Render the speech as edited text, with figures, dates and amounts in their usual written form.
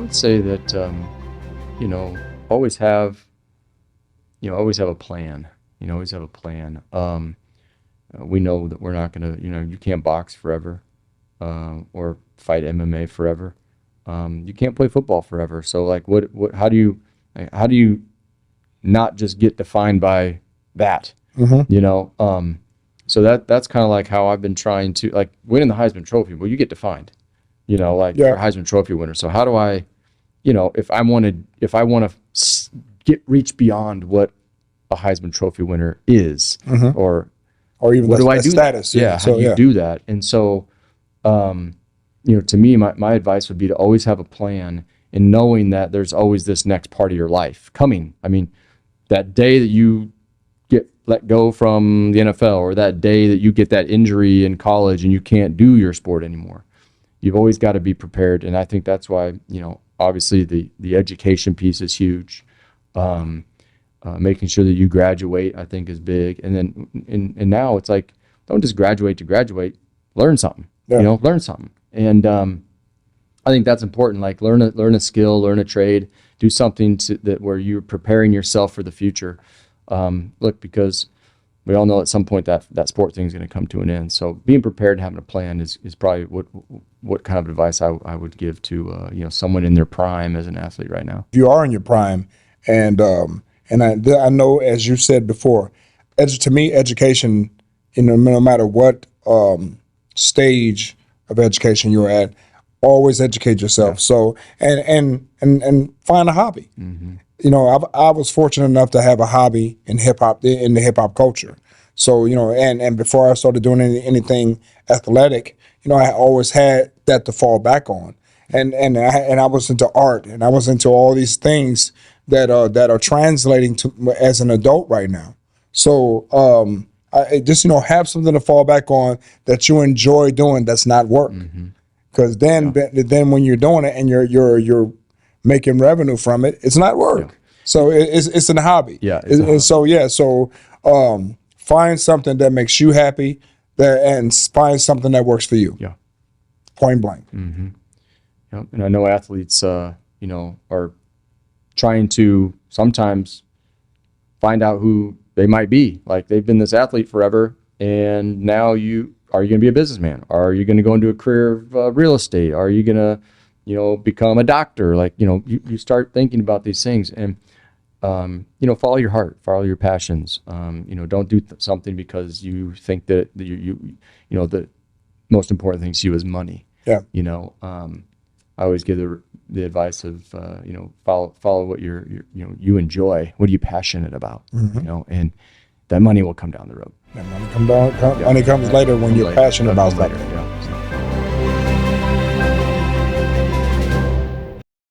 would say that, always have a plan. Always have a plan. We know that we're not going to, you can't box forever, or fight MMA forever. You can't play football forever. So like, how do you not just get defined by that? Mm-hmm. So that's kind of like how I've been trying to, like, winning the Heisman Trophy. Well, you get defined, you're a Heisman Trophy winner. So how do I, if I want to reach beyond what a Heisman Trophy winner is, mm-hmm. or even what do I do? Status. Yeah. How do you do that? And so, to me, my advice would be to always have a plan, and knowing that there's always this next part of your life coming. I mean, that day that you get let go from the NFL, or that day that you get that injury in college and you can't do your sport anymore, you've always got to be prepared. And I think that's why, obviously the education piece is huge. Making sure that you graduate, I think, is big. And then, and now it's like, don't just graduate to graduate, learn something, learn something. And I think that's important. Like, learn a skill, learn a trade, do something where you're preparing yourself for the future. Because we all know at some point that sport thing is going to come to an end. So being prepared and having a plan is probably what kind of advice I would give to someone in their prime as an athlete right now. If you are in your prime, and I know, as you said before, to me, education, no matter what stage of education you're at, always educate yourself. Yeah. So and find a hobby. Mm-hmm. I was fortunate enough to have a hobby in the hip hop culture. So and before I started doing anything athletic, I always had that to fall back on. And I was into art, and I was into all these things that are translating to as an adult right now. So I just have something to fall back on that you enjoy doing. That's not work, because then when you're doing it and you're making revenue from it, it's not work. Yeah. So it's a hobby. Yeah. So find something that makes you happy, and find something that works for you. Yeah. Point blank. Mm-hmm. Yeah. And I know athletes, are trying to sometimes find out who they might be. Like, they've been this athlete forever, and now are you going to be a businessman? Are you going to go into a career of real estate? Are you going to, become a doctor? Like, you start thinking about these things, and, follow your heart, follow your passions. Don't do something because you think that the most important thing to you is money. Yeah. I always give the advice of, follow what you enjoy. What are you passionate about? Mm-hmm. And that money will come down the road. That money money comes later when you're passionate about something.